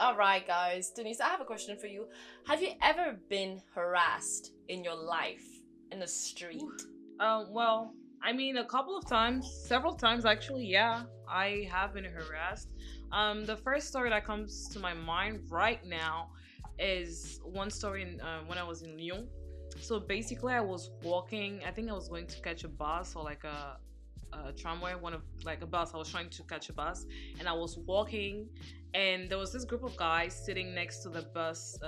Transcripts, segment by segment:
All right, guys. Denise, I have a question for you. Have you ever been harassed in your life in the street? Well, I mean, a couple of times, several times actually. Yeah, I have been harassed. The first story that comes to my mind right now is one story when I was in Lyon. So basically, I was walking. I think I was going to catch a bus or like a tramway, one of like a bus. I was trying to catch a bus, and I was walking, and there was this group of guys sitting next to the bus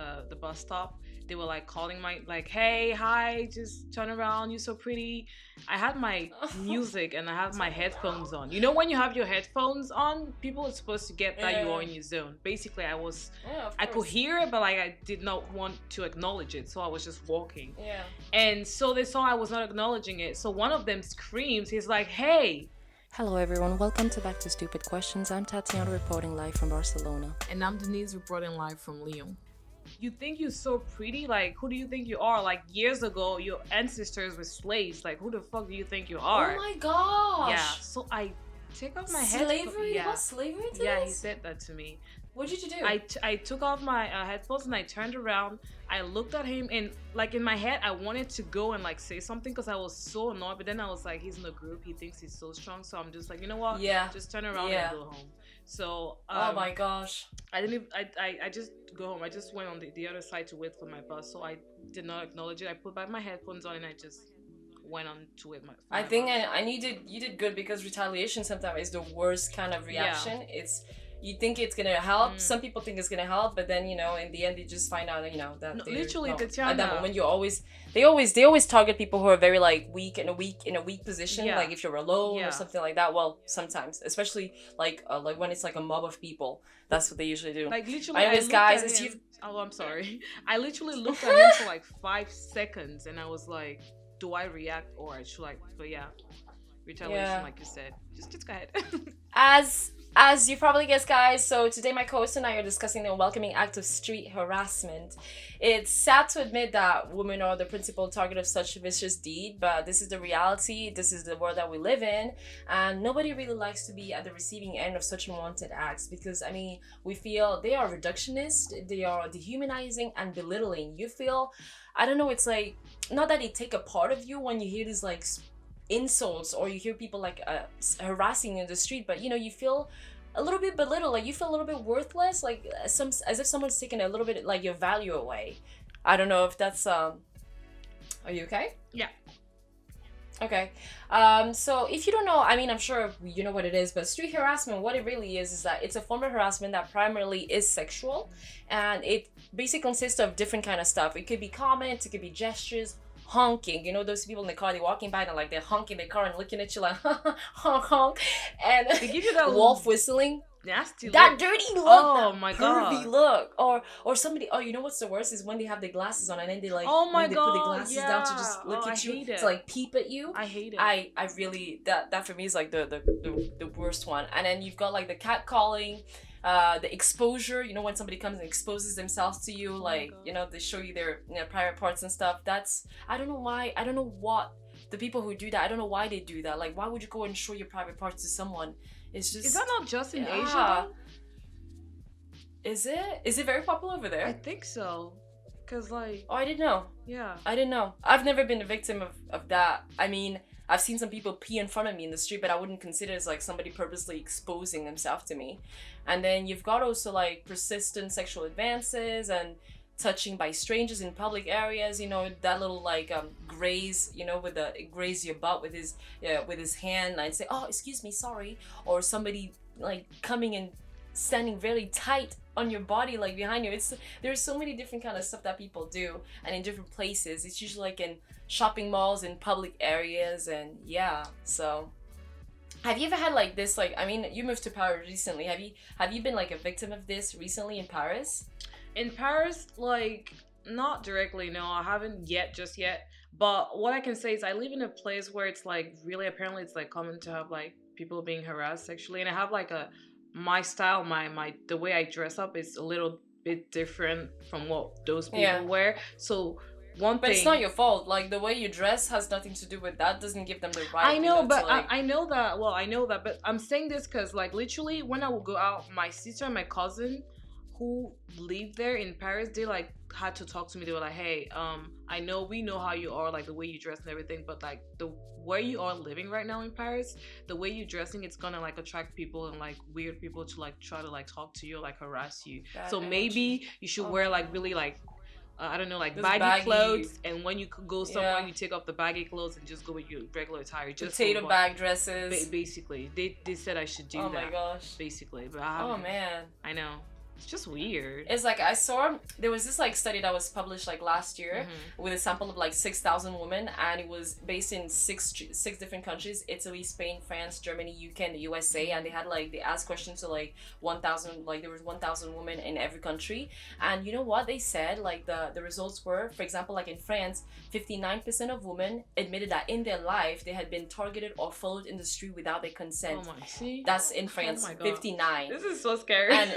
stop. They were like calling my like, "Hey, hi, just turn around. You're so pretty." I had my music and I have my headphones on. You know when you have your headphones on, people are supposed to get that you are Yeah. in your zone. Basically, Yeah, of I could course. hear it, but like I did not want to acknowledge it, so I was just walking. Yeah. And so they saw I was not acknowledging it. So one of them screams, he's like, "Hey!" Hello everyone, welcome to Back to Stupid Questions. I'm Tatiana reporting live from Barcelona. And I'm Denise reporting live from Lyon. You think you're so pretty? Like, who do you think you are? Like, years ago, your ancestors were slaves. Like, who the fuck do you think you are? Oh my gosh. Yeah. So I take off my Slavery? Yeah. Was slavery to Yeah, he this? said that to me. What did you do? I took off my headphones and I turned around. I looked at him and like in my head I wanted to go and like say something because I was so annoyed. But then I was like, he's in the group. He thinks he's so strong. So I'm just like, you know what? Yeah. Just turn around Yeah. and go home. So Oh my gosh. I didn't even, I just go home. I just went on the other side to wait for my bus. So I did not acknowledge it. I put back my headphones on and I just went on to it. I think and you did good because retaliation sometimes is the worst kind of reaction. It's you think it's gonna help. Some people think it's gonna help, but then in the end they just find out that No, they're literally, not. Tatiana. At that moment they always target people who are very like weak in a weak position. Yeah. Like if you're alone Yeah. or something like that. Well, sometimes, especially like when it's like a mob of people, that's what they usually do. Like literally, Anyways, looked guys, at it's him. you. Oh, I'm sorry. I literally looked at him for like 5 seconds, and I was like, "Do I react or I should like?" But yeah, retaliation, Yeah. like you said. Just go ahead. As you probably guessed, guys, so today my co-host and I are discussing the unwelcoming act of street harassment. It's sad to admit that women are the principal target of such a vicious deed, but this is the reality, this is the world that we live in, and nobody really likes to be at the receiving end of such unwanted acts because, I mean, we feel they are reductionist, they are dehumanizing and belittling. You feel, I don't know, it's like, not that they take a part of you when you hear these, like, insults or you hear people like harassing you in the street, but you feel a little bit belittled, like you feel a little bit worthless, like as if someone's taking a little bit like your value away. I don't know if that's are you okay? Yeah. Okay. So if you don't know, I mean, I'm sure you know what it is, but street harassment, what it really is that it's a form of harassment that primarily is sexual, and it basically consists of different kind of stuff. It could be comments, it could be gestures, honking. Those people in the car, they're walking by and like they're honking their car and looking at you like honk honk, and They give you that wolf whistling. nasty That look. dirty look. Oh that my pervy God. look. Or somebody. Oh, you know what's the worst is when they have their glasses on and then they like. Oh my when they put their God, glasses down to just yeah. look Oh, at I you, hate it. to like peep at you. I hate it. I really that for me is like the worst one. And then you've got like the catcalling, the exposure. When somebody comes and exposes themselves to you, like God. they show you their private parts and stuff. That's I don't know why. I don't know what the people who do that. I don't know why they do that. Like why would you go and show your private parts to someone? It's just Is that not just in yeah. Asia though? Is it? Is it very popular over I there? think so. Cause like, Oh, I didn't know. yeah. I didn't know. I've never been a victim of that. I mean, I've seen some people pee in front of me in the street, but I wouldn't consider it as like somebody purposely exposing themselves to me. And then you've got also like persistent sexual advances and touching by strangers in public areas. That little like graze. Graze your butt with his hand. And I'd say, oh, excuse me, sorry. Or somebody like coming and standing very tight on your body, like behind you. There's so many different kind of stuff that people do, and in different places. It's usually like in shopping malls, in public areas, and yeah. So have you ever had like this, like, I mean, you moved to Paris recently. Have you been like a victim of this recently in Paris? In Paris, like, not directly, no, I haven't just yet. But what I can say is I live in a place where it's like really apparently it's like common to have like people being harassed sexually, and I have like my style, my the way I dress up is a little bit different from what those people Yeah. wear. So one But thing it's not your fault. Like the way you dress has nothing to do with that. Doesn't give them the right. I know, to, but like... I know that. Well, I know that, but I'm saying this because, like, literally, when I would go out, my sister and my cousin, who live there in Paris, they like had to talk to me. They were like, "Hey, I know we know how you are, like the way you dress and everything, but like the where you are living right now in Paris, the way you're dressing, it's gonna like attract people and like weird people to like try to like talk to you, or, like harass you. So maybe you should wear like really like." I don't know, like baggy clothes, and when you go somewhere, you take off the baggy clothes and just go with your regular attire. Just potato bag dresses. Basically, they said I should do that. Oh my gosh. Basically, but oh man, I know. It's just weird. It's like I saw there was this like study that was published like last year with a sample of like 6,000 women, and it was based in six different countries: Italy, Spain, France, Germany, UK, and the USA. And they asked questions to like 1,000, like there was 1,000 women in every country. And you know what they said? Like the results were, for example, like in France, 59% of women admitted that in their life they had been targeted or followed in the street without their consent. Oh my, see? That's in France. Oh my God. 59. This is so scary. And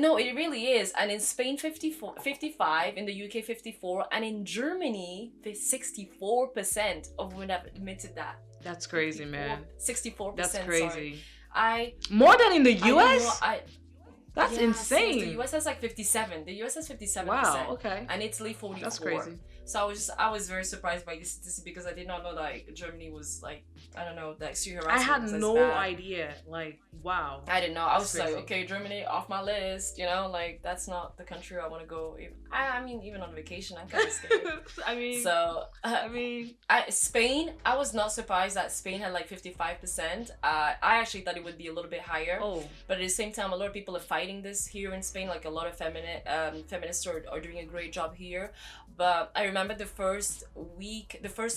no, it really is. And in Spain, 55, in the UK, 54, and in Germany, 64% of women have admitted that. That's crazy, man. 64%. That's crazy. Sorry. More than in the US? That's insane. The US has like 57. The US has 57%. Wow, okay. And Italy 44. That's crazy. So I was very surprised by this statistic because I did not know like Germany was like, I don't know, like street harassment. I had was no bad. idea. Like, wow. I didn't know. I was crazy. like, okay, Germany off my list. You know, like that's not the country I want to go. I mean, even on vacation, I'm kind of scared. Spain. I was not surprised that Spain had like 55%. I actually thought it would be a little bit higher. Oh. But at the same time, a lot of people are fighting this here in Spain. Like a lot of feminists are doing a great job here. But I remember the first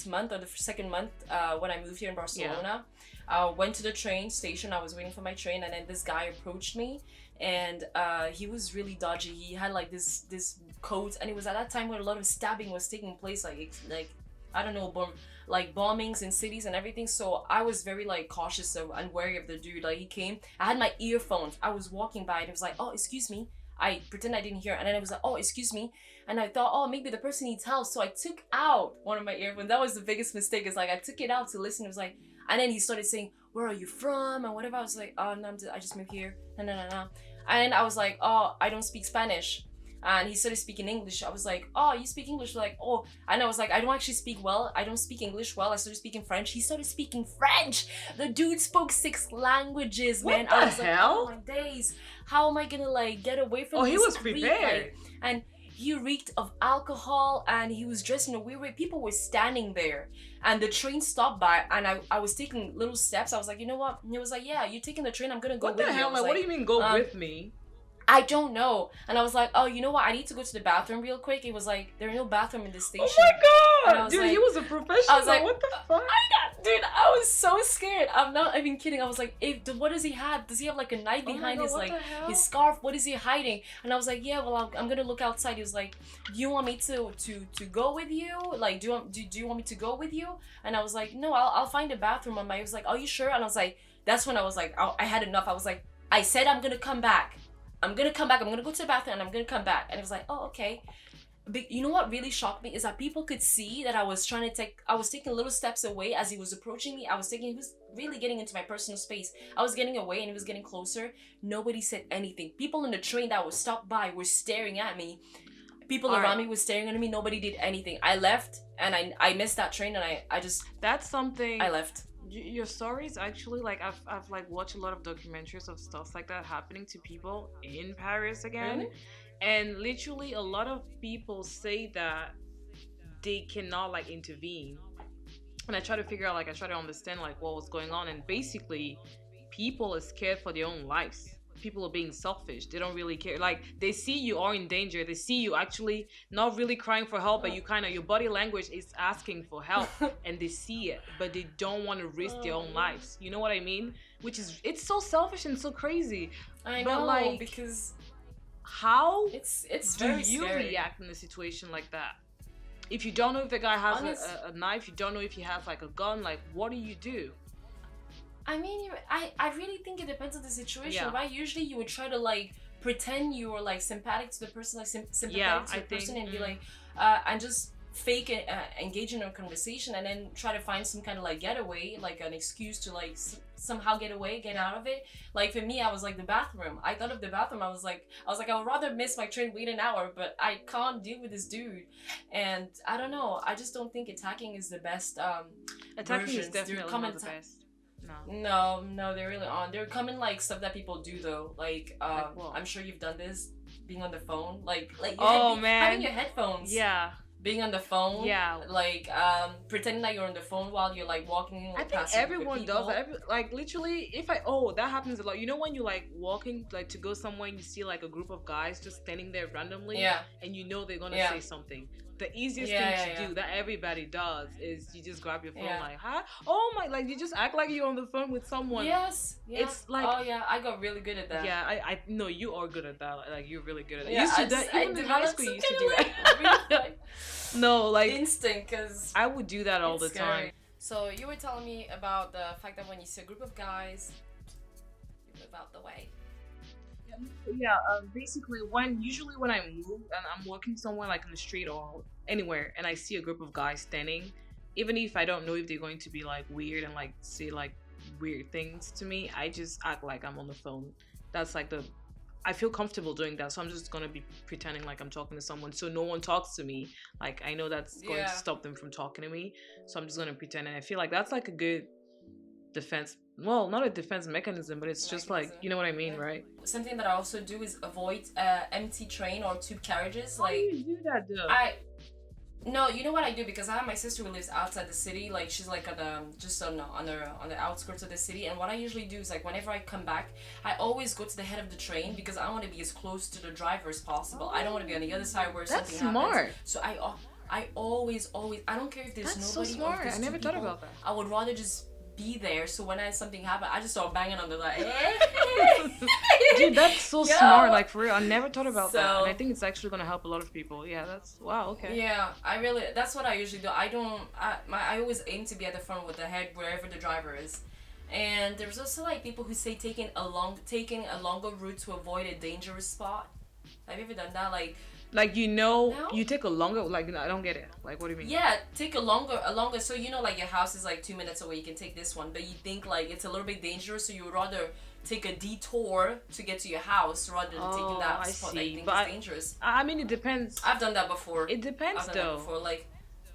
month or the second month when I moved here in Barcelona, I went to the train station. I was waiting for my train, and then this guy approached me, and he was really dodgy. He had like this coat, and it was at that time where a lot of stabbing was taking place, like I don't know, like bombings in cities and everything. So I was very like cautious and wary of the dude. Like he came, I had my earphones. I was walking by, and it was like, oh, excuse me. I pretend I didn't hear, and then I was like, oh, excuse me. And I thought, oh, maybe the person needs help. So I took out one of my earphones. That was the biggest mistake. It's like I took it out to listen. It was like, and then he started saying, where are you from? And whatever. I was like, oh, no, I just moved here. No. And I was like, oh, I don't speak Spanish. And he started speaking English. I was like, oh, you speak English? Like, oh. And I was like, I don't actually speak well. I don't speak English well. I started speaking French. He started speaking French. The dude spoke 6 languages, man. What the I was hell? like, oh my days. How am I gonna like get away from this? He was creep? prepared. Like, and he reeked of alcohol, and he was dressed in a weird way. People were standing there, and the train stopped by, and I was taking little steps. I was like, you know what? And he was like, yeah, you're taking the train. I'm gonna go with you. What the hell? Like, what do you mean go with me? I don't know. And I was like, oh, you know what? I need to go to the bathroom real quick. It was like, there's no bathroom in this station. Oh my God! Dude, like, he was a professional. I was like, what the fuck? Dude, I was so scared. I'm not even kidding. I was like, what does he have? Does he have like a knife behind his like his scarf? What is he hiding? And I was like, yeah, well, I'm gonna look outside. He was like, do you want me to go with you? Like, do you want me to go with you? And I was like, no, I'll find a bathroom on my. He was like, are you sure? And I was like, that's when I was like, I had enough. I was like, I said I'm gonna come back. I'm gonna come back. I'm gonna go to the bathroom and I'm gonna come back. And it was like, oh, okay. But you know what really shocked me is that people could see that I was taking little steps away as he was approaching me. He was really getting into my personal space. I was getting away and he was getting closer. Nobody said anything. People in the train that was stopped by were staring at me. People around me were staring at me. Nobody did anything. I left and I missed that train, and I just... That's something... I left. Your stories actually, like, I've like watched a lot of documentaries of stuff like that happening to people in Paris again. Really? And literally a lot of people say that they cannot like intervene. And I try to understand like what was going on, and basically people are scared for their own lives. People are being selfish. They don't really care. Like, they see you are in danger. They see you actually not really crying for help, but your body language is asking for help, and they see it, but they don't want to risk their own lives. You know what I mean? It's so selfish and so crazy. I but know, like, because how it's do very you scary. react in a situation like that? If you don't know if the guy has a knife, you don't know if he has like a gun, like, what do you do? I mean, I really think it depends on the situation, right? Usually you would try to like pretend you were like sympathetic to the person, like sympathetic to the person, and be like, and just fake engage in a conversation and then try to find some kind of like getaway, like an excuse to like somehow get away, get out of it. Like for me, I was like the bathroom. I thought of the bathroom. I was like I would rather miss my train, wait an hour, but I can't deal with this dude. And I don't know, I just don't think attacking is the best. Attacking is versions. definitely Common not the best. No, they really aren't. They're common like stuff that people do though. Like what? I'm sure you've done this, being on the phone, like man, having your headphones. Yeah. Being on the phone. Yeah. Like pretending that you're on the phone while you're like walking. I think everyone does that. Like literally, that happens a lot. You know when you're like walking like to go somewhere and you see like a group of guys just standing there randomly. Yeah. And you know they're gonna say something. The easiest thing to do that everybody does is you just grab your phone like, huh? Oh my, like you just act like you're on the phone with someone. Yes. Yeah. It's like, oh yeah, I got really good at that. Yeah, I know you are good at that. Like you're really good at it. Yeah, Even in high school you used to do that. No, like instinct, cause I would do that all the scary. time. So you were telling me about the fact that when you see a group of guys, you move out the way. Yeah, basically usually when I move and I'm walking somewhere like in the street or anywhere and I see a group of guys standing, even if I don't know if they're going to be like weird and like say like weird things to me, I just act like I'm on the phone. That's like I feel comfortable doing that, so I'm just gonna be pretending like I'm talking to someone so no one talks to me. Like I know that's going to stop them from talking to me, so I'm just gonna pretend, and I feel like that's like a good defense. Well, not a defense mechanism, but it's just like, you know what I mean, right? Something that I also do is avoid empty train or tube carriages. How do you do that though? No, you know what I do, because I have my sister who lives outside the city. Like she's like just on the outskirts of the city. And what I usually do is like whenever I come back, I always go to the head of the train because I want to be as close to the driver as possible. I don't want to be on the other side where something happens. That's smart. So I always I don't care if there's nobody. That's so smart. I never thought about that. I would rather just be there, so when something happens, I just start banging on the like. Dude, that's so smart. Like for real, I never thought about that, and I think it's actually gonna help a lot of people. Yeah, that's wow. Okay. Yeah, that's what I usually do. I always aim to be at the front with the head wherever the driver is. And there's also like people who say taking a longer route to avoid a dangerous spot. Have you ever done that? Like you take a longer, like, I don't get it. Like, what do you mean? Yeah, take a longer, so like your house is like 2 minutes away, you can take this one, but you think like it's a little bit dangerous, so you would rather take a detour to get to your house rather than taking that spot that you think is dangerous. I mean, it depends. I've done that before. It depends though.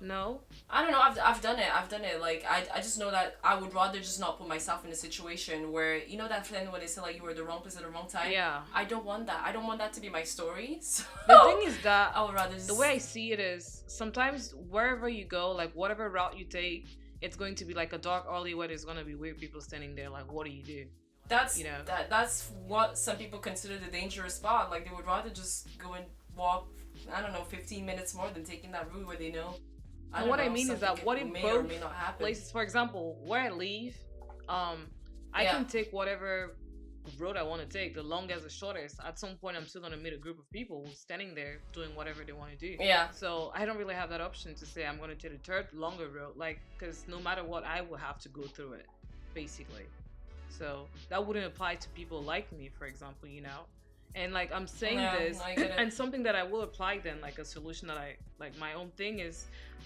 No? I don't know, I've done it. Like, I just know that I would rather just not put myself in a situation where, you know that friend when they say, like, you were the wrong place at the wrong time? Yeah. I don't want that. I don't want that to be my story. So the thing is that I would rather just... The way I see it is, sometimes wherever you go, like, whatever route you take, it's going to be, like, a dark alley where there's going to be weird people standing there. Like, what do you do? That's, you know? That's what some people consider the dangerous spot. Like, they would rather just go and walk, I don't know, 15 minutes more than taking that route where they know... And what I mean is that what if both places, for example, where I live, I can take whatever road I want to take, the longest or shortest. At some point, I'm still going to meet a group of people standing there doing whatever they want to do. Yeah. So I don't really have that option to say I'm going to take the third longer road, like, because no matter what, I will have to go through it, basically. So that wouldn't apply to people like me, for example, you know? And like I'm saying this, and something that I will apply then, like a solution that my own thing is,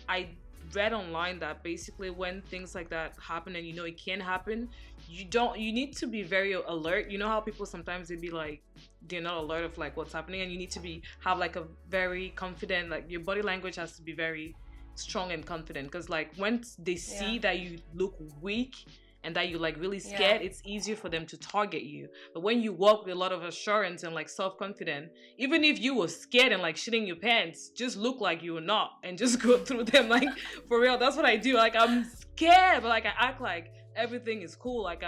I read online that basically when things like that happen, and you know it can happen, you need to be very alert. You know how people sometimes they be like, they're not alert of like what's happening, and you need to have like a very confident, like your body language has to be very strong and confident, because like when they see that you look weak and that you're like really scared, it's easier for them to target you. But when you walk with a lot of assurance and like self-confident, even if you were scared and like shitting your pants, just look like you were not and just go through them. Like, for real, that's what I do. Like, I'm scared, but like I act like everything is cool. Like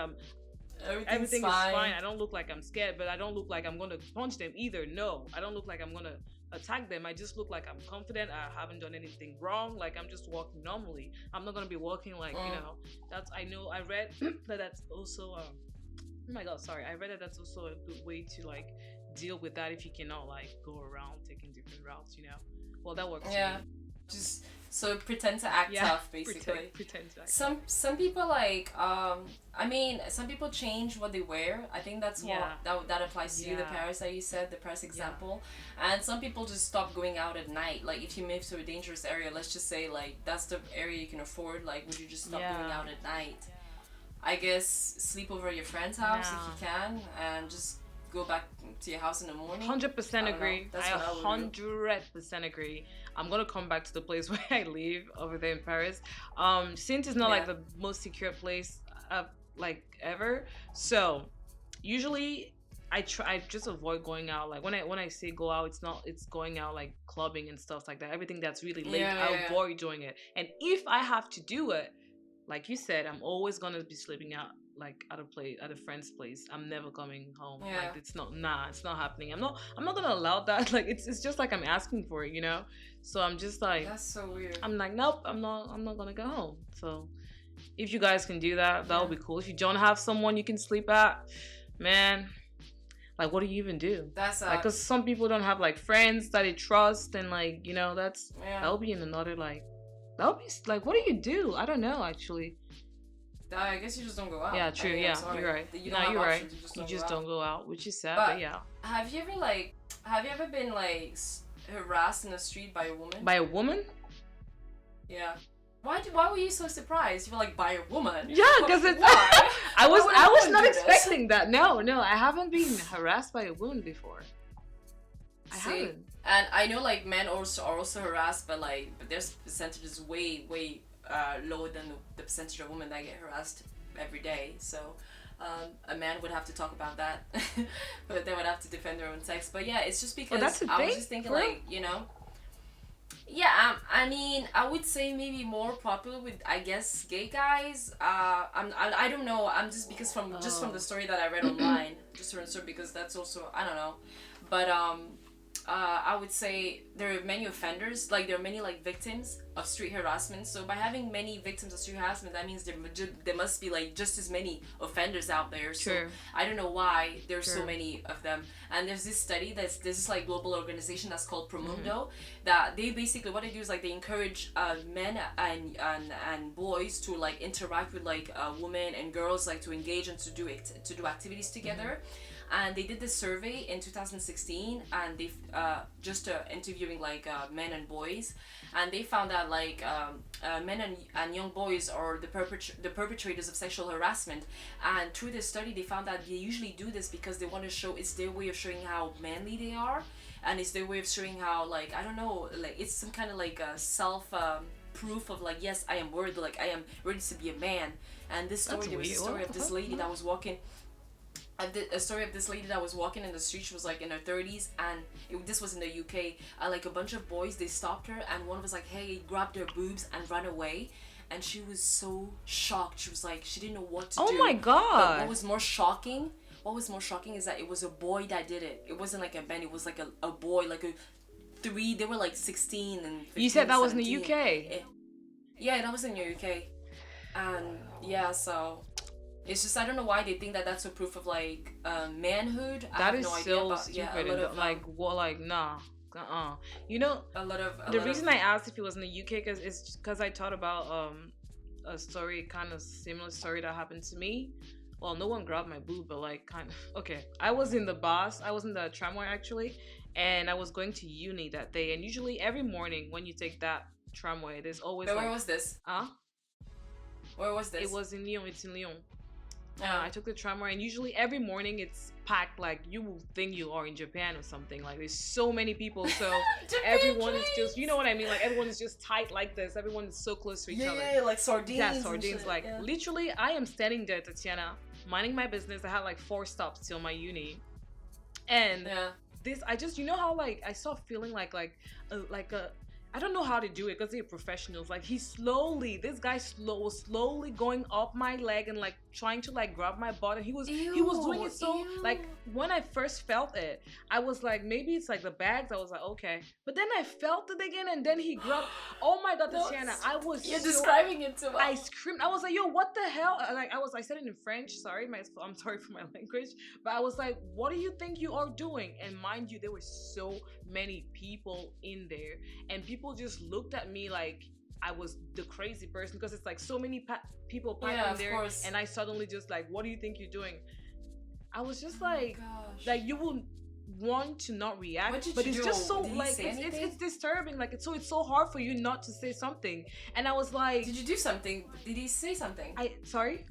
everything is fine. I don't look like I'm scared, but I don't look like I'm gonna punch them either. No, I don't look like I'm gonna attack them. I just look like I'm confident. I haven't done anything wrong. Like, I'm just walking normally. I'm not gonna be walking like, you know, I read that that's also oh my god, sorry, I read that that's also a good way to like deal with that if you cannot like go around taking different routes, you know. Well, that works for me. just so pretend to act tough, basically. Pretend to act. Some people like I mean some people change what they wear. I think that's Yeah. what that applies to you, the Yeah. Paris that you said, the Paris example. And some people just stop going out at night. Like if you move to a dangerous area, let's just say like that's the area you can afford, like would you just stop going Yeah. out at night? I guess sleep over at your friend's house if you can, and just go back to your house in the morning. 100% I don't know. agree. That's I what I would do. 100% agree. I'm gonna come back to the place where I live over there in Paris. Since it's not like Yeah. the most secure place like ever, so usually I just avoid going out. Like when I say go out, it's going out like clubbing and stuff like that. Everything that's really late, Yeah, I yeah, yeah. avoid doing it. And if I have to do it, like you said, I'm always gonna be sleeping out like at a friend's place. I'm never coming home. Yeah. Like it's not happening. I'm not gonna allow that. Like it's just like I'm asking for it, you know? So I'm just like That's so weird. I'm like, nope, I'm not gonna go home. So if you guys can do that, that would be cool. If you don't have someone you can sleep at, man, like what do you even do? That's Like, cause some people don't have like friends that they trust, and like that's yeah. that'll be in another like that'll be like what do you do? I don't know actually. I guess you just don't go out. Yeah, I true. mean, I'm Yeah, sorry. you're right. You No, don't have you're right. options, You just don't go out, which is sad, But- but yeah. Have you ever been like harassed in the street by a woman? By a woman? Yeah. Why were you so surprised? You were like, by a woman? Yeah, because it's. Why? I was Why would a woman not do this? expecting that. No, I haven't been harassed by a woman before. I See? haven't. And I know like men are also harassed, but their percentage is way lower than the percentage of women that get harassed every day. So a man would have to talk about that, but they would have to defend their own sex. But yeah, it's just because that's the I was thing? just thinking For real? like yeah. I mean, I would say maybe more popular with I guess gay guys. I don't know. I'm just because from the story that I read online, just from the story because that's also I don't know, but I would say there are many offenders, like there are many like victims of street harassment. So by having many victims of street harassment, that means there must be like just as many offenders out there. So True. I don't know why there's so True. many of them. And there's this study there's this like global organization that's called Promundo, that they basically what they do is like they encourage men and boys to like interact with like women and girls, like to engage and to do activities together. And they did this survey in 2016, and they just interviewing like men and boys, and they found that like men and young boys are the perpetrators of sexual harassment. And through this study, they found that they usually do this because they want to show it's their way of showing how manly they are, and it's their way of showing how like I don't know, like it's some kind of like a self proof of like yes I am worthy, like I am ready to be a man. And this story, That's there was a weird. story What of the this fuck? lady that was walking. A story of this lady that was walking in the street. She was like in her 30s, and this was in the UK. Like a bunch of boys, they stopped her, and one was like, "Hey," grabbed her boobs and ran away. And she was so shocked. She was like, she didn't know what to do. Oh my But god. what was more shocking is that it was a boy that did it. It wasn't like a man. It was like a boy, like a three. They were like 16 and 15, You said that was in the 17. UK. Yeah, that was in the UK. And yeah, so it's just I don't know why they think that that's a proof of like manhood. I That have is no idea, so but yeah, stupid. a lot And of like what? Like nah. You know, a lot of the reason I asked if it was in the UK because I thought about a story, kind of similar story that happened to me. Well, no one grabbed my boob, but like kind of okay. I was in the tramway actually, and I was going to uni that day. And usually every morning when you take that tramway, there's always But like, where was this? Where was this? it was in Lyon. It's in Lyon. Yeah. I took the tramway, and usually every morning it's packed. Like you will think you are in Japan or something. Like there's so many people, so everyone is just, you know what I mean? Like everyone is just tight like this. Everyone is so close to each other. Yeah, like sardines. Yeah, and sardines. shit, Like yeah. literally, I am standing there, Tatiana, minding my business. I had like 4 stops till my uni, and Yeah. this I just, you know how like I start feeling like a I don't know how to do it because they're professionals. Like this guy was slowly going up my leg and like trying to like grab my butt, and he was doing it so Ew. like when I first felt it, I was like maybe it's like the bags. I was like okay, but then I felt it again, and then he grabbed. Oh my god, Tatiana, I was You're so, describing it too well. I screamed. I was like, "Yo, what the hell?" Like, I said it in French. Sorry, I'm sorry for my language, but I was like, "What do you think you are doing?" And mind you, there were so many people in there, and people people just looked at me like I was the crazy person, because it's like so many people Yeah, packing of there, course. and I suddenly just like, what do you think you're doing? I was just Oh my like, gosh. you will want to not react, What did but you it's do? just so Did he like say anything? it's disturbing. Like it's so hard for you not to say something. And I was like, Did you do something? Did he say something? Sorry.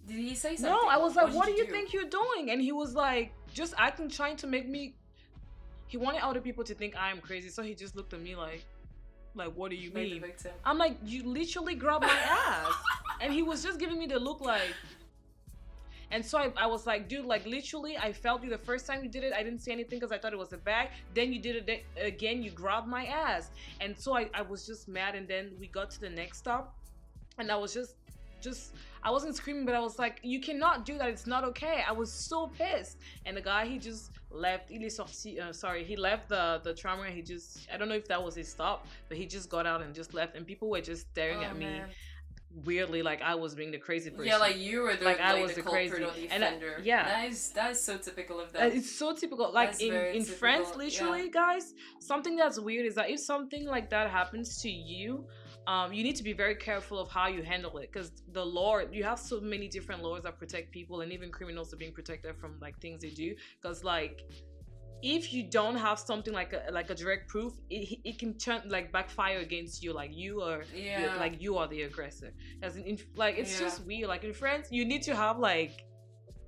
Did he say something? No, I was like, what do did you think you're doing? And he was like, just acting, trying to make me. He wanted other people to think I am crazy, so he just looked at me like, what do you Made the mean? victim. I'm like, you literally grabbed my ass, and he was just giving me the look like. And so I was like, dude, like literally, I felt you the first time you did it. I didn't say anything because I thought it was a bag. Then you did it again. You grabbed my ass, and so I was just mad. And then we got to the next stop, and I was just I wasn't screaming, but I was like, you cannot do that. It's not okay. I was so pissed. And the guy, he just left. He left the tramway. And he just, I don't know if that was his stop, but he just got out and just left. And people were just staring at me weirdly, like I was being the crazy person. Yeah, like you were the like I like was the the culprit crazy or the and offender. yeah, that is so typical of them. it's so typical. Like That's in very France, typical, literally, yeah. guys. Something that's weird is that if something like that happens to you, you need to be very careful of how you handle it, because the law, you have so many different laws that protect people, and even criminals are being protected from like things they do. Because like, if you don't have something like a direct proof, it can turn like backfire against you, like you are like you are the aggressor. As in like it's just weird. Like in France, you need to have like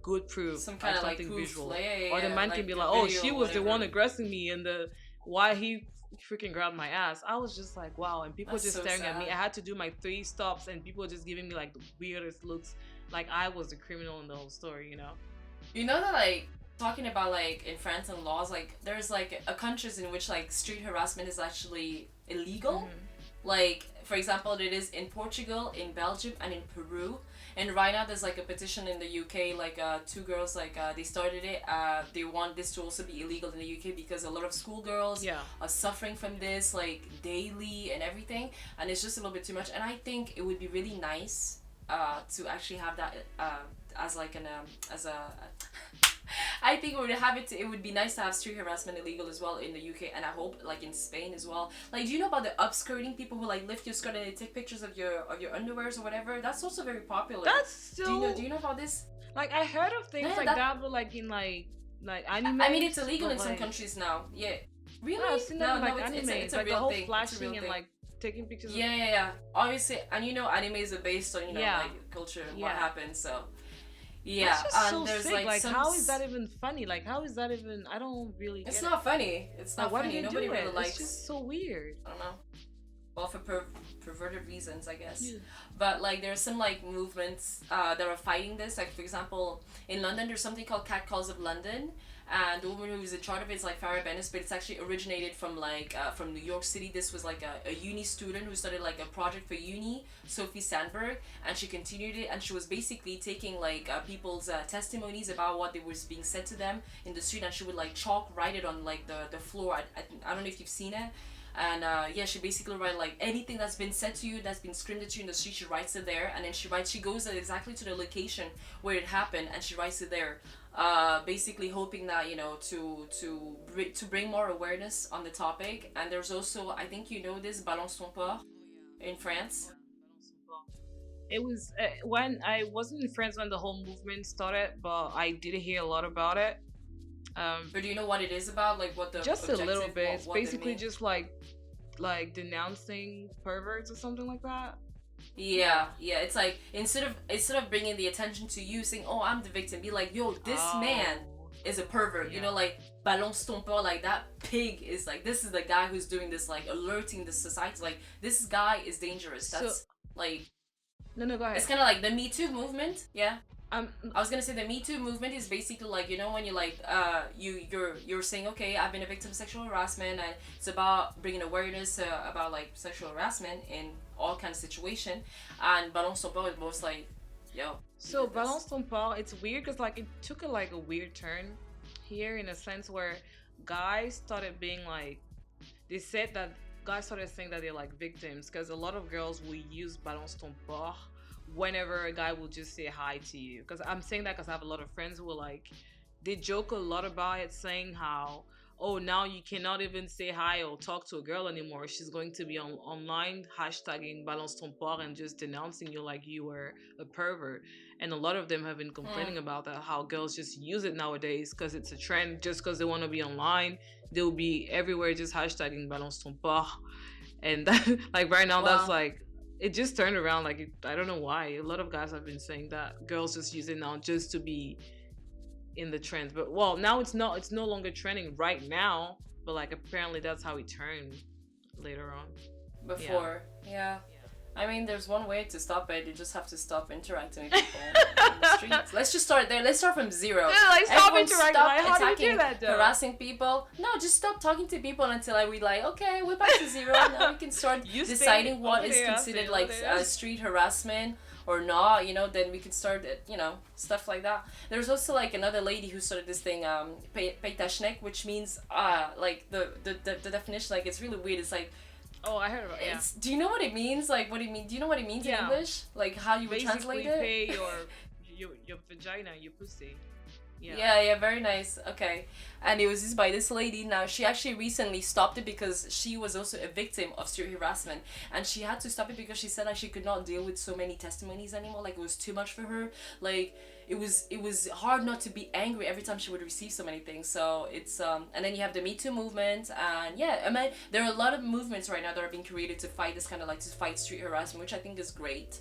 good proof, Some kind of like something proof, visual, like, or the man can be like, a oh, video she or was the whatever. one aggressing me, and why he freaking grabbed my ass. I was just like, wow. And people That's just so staring at me. sad. I had to do my 3 stops, and people just giving me like the weirdest looks, like I was the criminal in the whole story, you know. You know that like talking about like in France and laws, like there's like a countries in which like street harassment is actually illegal. Like for example, it is in Portugal, in Belgium, and in Peru. And right now there's like a petition in the UK, like 2 girls like they started it. They want this to also be illegal in the UK because a lot of schoolgirls are suffering from this like daily and everything, and it's just a little bit too much. And I think it would be really nice to actually have that as like an I think it would be nice to have street harassment illegal as well in the UK, and I hope like in Spain as well. Like, do you know about the upskirting people who like lift your skirt and they take pictures of your underwears or whatever? That's also very popular. That's still. Do you know about this? Like I heard of things like that, but like in like anime. I mean, it's illegal in like, some countries now. Yeah. Really? Yeah, I've seen that in like anime. It's a like real the whole thing. flashing and like taking pictures. Yeah. Obviously, and you know, animes are based on like culture and what happened. So. Yeah, it's just so there's sick. Like some how is that even funny? Like how is that even? I don't really. It's get not funny. It's not why funny. do they Nobody do really it? likes. It's just so weird. I don't know. Well, for perverted reasons, I guess. Yeah. But like, there's some like movements that are fighting this. Like, for example, in London, there's something called Cat Calls of London, and the woman who's in charge of it is like Farah Bennis, but it's actually originated from like from New York City. This was like a uni student who started like a project for uni, Sophie Sandberg, and she continued it, and she was basically taking like people's testimonies about what they was being said to them in the street, and she would like write it on like the floor. I don't know if you've seen it. And she basically write like anything that's been said to you, that's been screamed at you in the street, she writes it there, and then she goes exactly to the location where it happened, and she writes it there, basically hoping that to bring more awareness on the topic. And there's also, I think you know this, Balance ton port in France. It was when I wasn't in France when the whole movement started, but I did hear a lot about it. But do you know what it is about? Like what the just a little bit. It's what basically just like denouncing perverts or something like that. Yeah. It's like instead of bringing the attention to you, saying, "Oh, I'm the victim," be like, "Yo, this man is a pervert." You know, like balance ton port, like that pig is like, this is the guy who's doing this, like alerting the society, like this guy is dangerous. That's like. No, go ahead. It's kind of like the Me Too movement. Yeah. I was gonna say the Me Too movement is basically like, you know, when you like you're saying, okay, I've been a victim of sexual harassment, and it's about bringing awareness about like sexual harassment in all kinds of situation. And Balance ton port is most like, yo. So Balance ton port, it's weird because like it took a weird turn here, in a sense where guys started being like, they said that guys started saying that they're like victims, because a lot of girls will use Balance ton port whenever a guy will just say hi to you. Because I'm saying that because I have a lot of friends who are like, they joke a lot about it, saying how, oh, now you cannot even say hi or talk to a girl anymore. She's going to be online hashtagging balance ton port and just denouncing you like you were a pervert. And a lot of them have been complaining about that, how girls just use it nowadays because it's a trend, just because they want to be online. They'll be everywhere just hashtagging balance ton port. And that, like right now, that's Wow. like, it just turned around. Like, I don't know why. A lot of guys have been saying that girls just use it now just to be in the trends. But well, now it's no longer trending right now, but like apparently that's how it turned later on. Before. Yeah. Yeah. I mean, there's one way to stop it. You just have to stop interacting with people in the streets. Let's just start there. Let's start from zero. Yeah, like stop Everyone interacting. stop Like, how do you do attacking, that, though? harassing people. No, just stop talking to people until we like, okay, we're back to zero. Now we can start You stay deciding what over is there, I considered stay like over there. street harassment or not. Then we can start it. Stuff like that. There's also like another lady who started this thing, Pejtashnek, which means like the definition, like it's really weird. It's like, Oh, I heard about do you know what it means? Like, what it mean? Do you know what it means in Yeah. English? Like, how you would Basically translate it? pay your vagina, your pussy. Yeah, very nice. Okay. And it was used by this lady. Now, she actually recently stopped it because she was also a victim of street harassment. And she had to stop it because she said that she could not deal with so many testimonies anymore. Like, it was too much for her. Like, it was hard not to be angry every time she would receive so many things. So it's and then you have the Me Too movement, and yeah, I mean there are a lot of movements right now that are being created to fight this kind of like to fight street harassment, which I think is great.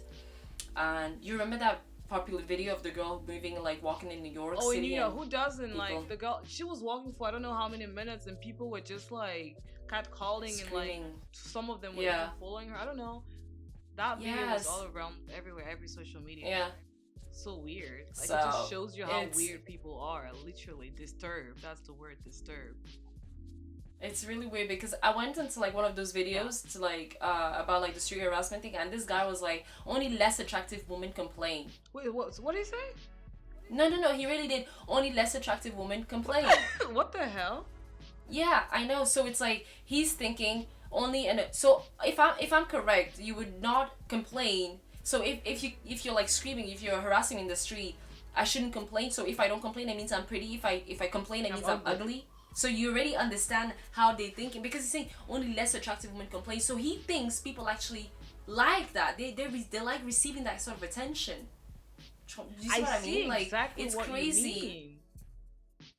And you remember that popular video of the girl moving, like walking in New York Oh, in City? New York, who doesn't? people- Like the girl, she was walking for I don't know how many minutes, and people were just like catcalling and like Screaming. some of them were Yeah. even following her. I don't know. That video was Yes. all around everywhere, every social media. Yeah. So weird. Like it So, just shows you how it's- weird people are. Literally disturbed. That's the word, disturbed. It's really weird because I went into like one of those videos to like about like the street harassment thing, and this guy was like, only less attractive women complain. Wait, what did he say? No, he really did. Only less attractive women complain. What the hell? Yeah, I know. So it's like he's thinking only, and so if I'm correct, you would not complain. So if you're like screaming, if you're harassing me in the street, I shouldn't complain. So if I don't complain, it means I'm pretty. If I complain, it means I'm ugly. So you already understand how they thinking, because he's saying only less attractive women complain. So he thinks people actually like that. They like receiving that sort of attention. Do you see what I mean? Like exactly it's what you crazy. mean.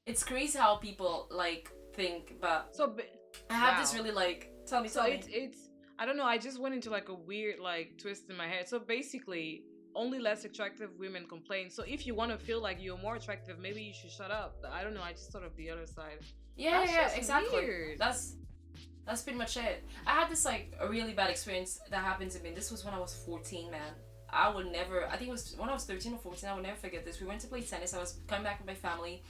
It's crazy how people like think, but So I have this wow. really like tell me. it's I don't know, I just went into like a weird like twist in my head. So basically only less attractive women complain. So if you want to feel like you're more attractive, maybe you should shut up. I don't know, I just thought of the other side. Yeah, That's yeah, just exactly. weird. That's pretty much it. I had this like a really bad experience that happened to me. This was when I was 14, man. I would never. I think it was when I was 13 or 14. I would never forget this. We went to play tennis. I was coming back with my family,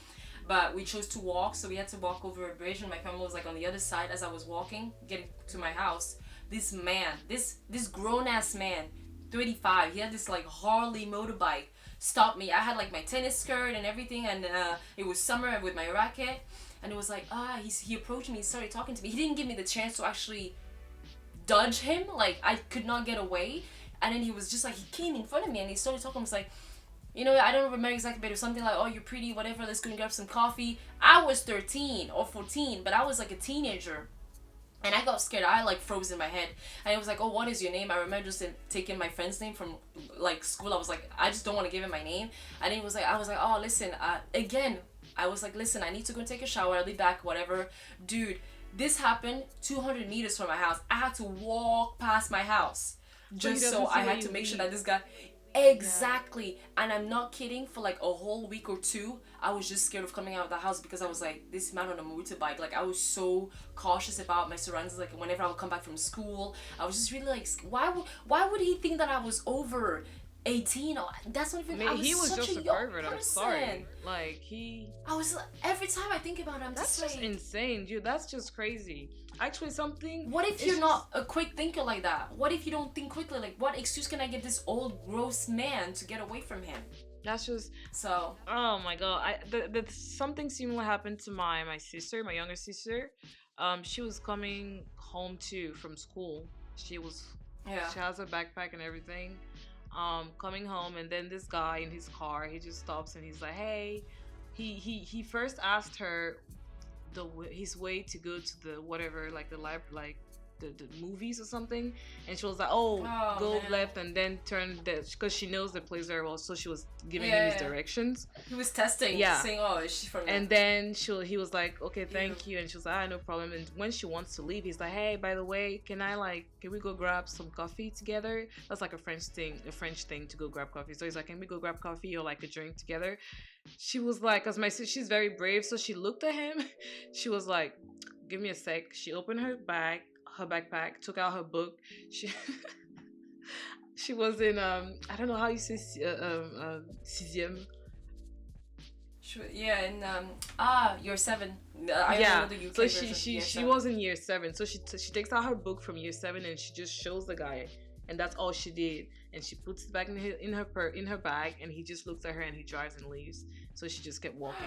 but we chose to walk, so we had to walk over a bridge, and my family was like on the other side. As I was walking, getting to my house, this man, this grown ass man, 35. He had this like Harley motorbike. Stopped me. I had like my tennis skirt and everything, and it was summer with my racket. And it was like, he approached me, he started talking to me. He didn't give me the chance to actually dodge him. Like, I could not get away. And then he was just like, he came in front of me and he started talking. I was like, I don't remember exactly, but it was something like, oh, you're pretty, whatever, let's go and grab some coffee. I was 13 or 14, but I was like a teenager. And I got scared. I like froze in my head. And it was like, oh, what is your name? I remember just taking my friend's name from like school. I was like, I just don't want to give him my name. And he was like, I was like, oh, listen, again, I was like, listen, I need to go and take a shower. I'll be back, whatever. Dude, this happened 200 meters from my house. I had to walk past my house just so I had to make sure that this guy... Exactly. Yeah. And I'm not kidding, for like a whole week or two, I was just scared of coming out of the house because I was like, this man on a motorbike. Like, I was so cautious about my surroundings. Like, whenever I would come back from school, I was just really like, why would he think that I was over 18? That's not even... I mean, he was just a pervert. I'm sorry. Like, I was... Every time I think about it, I'm that's just like... like... insane, dude. That's just crazy. Actually, something... What if you're not a quick thinker like that? What if you don't think quickly? Like, what excuse can I give this old, gross man to get away from him? That's just... So... Oh, my God. Something similar happened to my sister, my younger sister. She was coming home, too, from school. She has a backpack and everything. Coming home, and then this guy in his car, he just stops and he's like, hey, he first asked her his way to go to the whatever, like the library, like the movies or something, and she was like, "Oh, go man. left and then turn that," because she knows the place very well, so she was giving him his directions. He was testing, saying, "Oh, is she from?" And then he was like, "Okay, thank you," and she was like, "No problem." And when she wants to leave, he's like, "Hey, by the way, can we go grab some coffee together?" That's like a French thing to go grab coffee. So he's like, "Can we go grab coffee or like a drink together?" She was like, cause my sister, she's very brave, so she looked at him. She was like, "Give me a sec." She opened her backpack, took out her book. She was in I don't know how you say sixième. Yeah, in year 7. I Yeah, know the UK so version. she was in year 7, so she takes out her book from year 7 and she just shows the guy, and that's all she did. And she puts it back in her bag, and he just looks at her and he drives and leaves. So she just kept walking.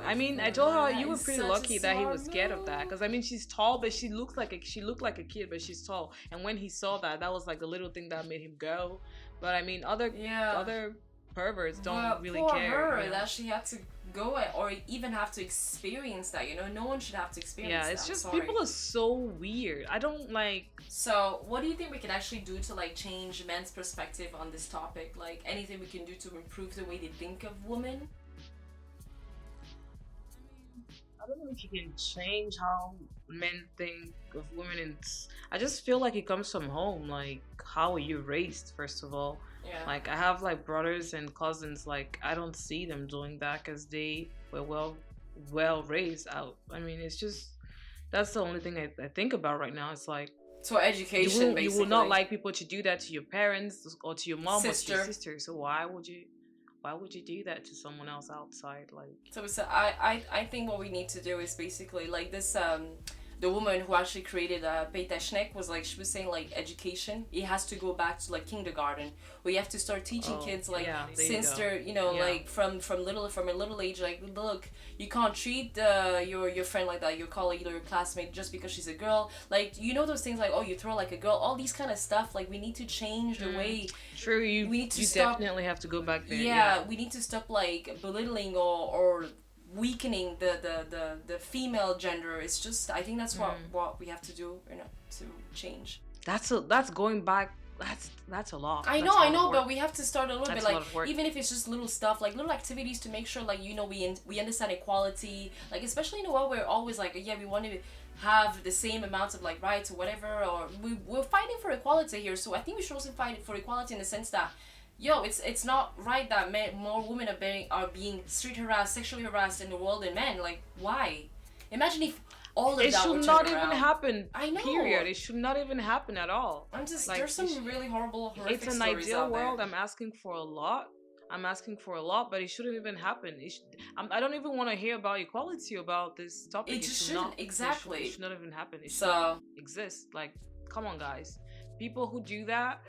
I mean, I told her you were pretty lucky that he was scared of that, because I mean, she's tall, but she looked like a kid, but she's tall. And when he saw that was like the little thing that made him go. But I mean, other perverts don't really care. Her, that she had to go or even have to experience that. No one should have to experience that. Yeah, it's just people are so weird. I don't like. So, what do you think we can actually do to like change men's perspective on this topic? Like anything we can do to improve the way they think of women? I don't know if you can change how men think of women, and I just feel like it comes from home. Like, how are you raised, first of all? Yeah. Like, I have like brothers and cousins. Like, I don't see them doing that because they were well raised out. I mean, it's just that's the only thing I think about right now. It's like, so education. You will not like people to do that to your parents or to your mom or to your sister. So why would you do that to someone else outside? Like, so I think what we need to do is basically like this the woman who actually created Peter Schneck was like, she was saying like education, it has to go back to like kindergarten, where you have to start teaching kids like since they're like from a little age, like, look, you can't treat your friend like that, your colleague or your classmate, just because she's a girl. Like, those things like, oh, you throw like a girl, all these kind of stuff. Like, we need to change the way. True, we need to stop, definitely have to go back there. Yeah, we need to stop like belittling or weakening the female gender. It's just, I think that's what we have to do to change. That's going back. That's a lot. I know, but we have to start a little bit, like, even if it's just little stuff, like little activities to make sure, like, we understand equality, like, especially in a world where we're always like, yeah, we want to have the same amounts of like rights or whatever, or we're fighting for equality here. So I think we should also fight for equality in the sense that, it's not right that more women are being street harassed, sexually harassed in the world than men. Like, why? Imagine if all of that would turn around. It should not even happen. I know. Period. It should not even happen at all. I'm just like, there's some really horrible, horrific stories out there. It's an ideal world. I'm asking for a lot, but it shouldn't even happen. I don't even want to hear about equality about this topic. It just shouldn't. Exactly. It should not even happen. It should not exist. Like, come on, guys. People who do that,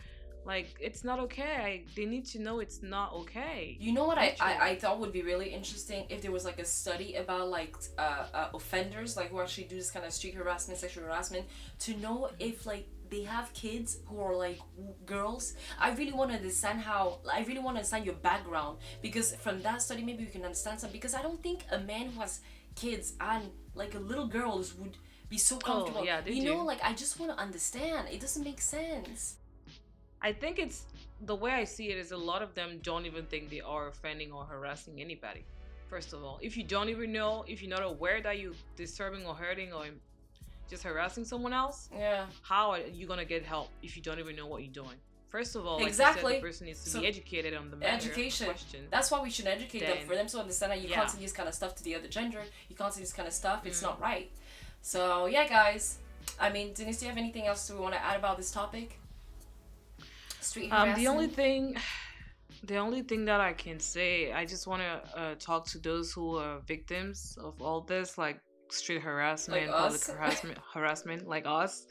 like, it's not okay. They need to know it's not okay. You know what I thought would be really interesting, if there was like a study about like offenders, like, who actually do this kind of street harassment, sexual harassment, to know if like they have kids who are like girls. I really want to understand your background, because from that study maybe we can understand something. Because I don't think a man who has kids and like a little girls would be so comfortable. Like, I just want to understand. It doesn't make sense. I think it's, the way I see it is, a lot of them don't even think they are offending or harassing anybody. First of all, if you don't even know, if you're not aware that you're disturbing or hurting or just harassing someone else, how are you gonna get help if you don't even know what you're doing? First of all, like exactly, you said, the person needs to be educated on the matter. Education. That's why we should educate them, for them to understand that you can't say this kind of stuff to the other gender. You can't say this kind of stuff. It's not right. So yeah, guys. I mean, Denise, do you have anything else we want to add about this topic? Street harassment? The only thing that I can say, I just want to talk to those who are victims of all this, like street harassment, like public harassment, like us.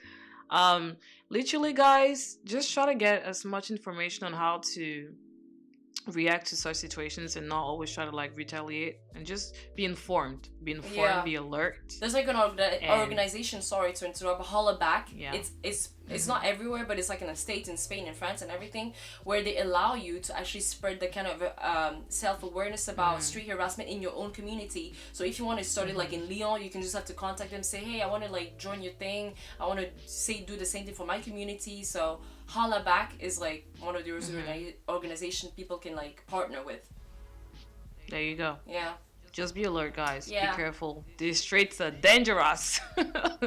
Literally, guys, just try to get as much information on how to react to such situations, and not always try to like retaliate, and just be informed, be alert. There's like an organization, sorry to interrupt, Holla Back. It's It's not everywhere, but it's like in the States, in Spain, in France, and everything, where they allow you to actually spread the kind of self-awareness about street harassment in your own community. So if you want to start it like in Lyon, you can just have to contact them, say, hey, I want to like join your thing, I want to do the same thing for my community. So Holla Back is like one of those organizations people can like partner with. There you go. Yeah. Just be alert, guys. Yeah. Be careful. These streets are dangerous.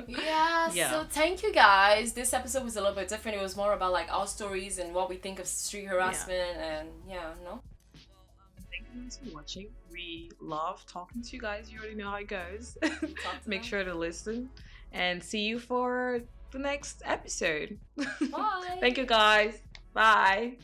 Yeah, so thank you guys. This episode was a little bit different. It was more about like our stories and what we think of street harassment and Thank you guys for watching. We love talking to you guys. You already know how it goes. Make sure to listen and see you for the next episode. Bye. Thank you guys. Bye.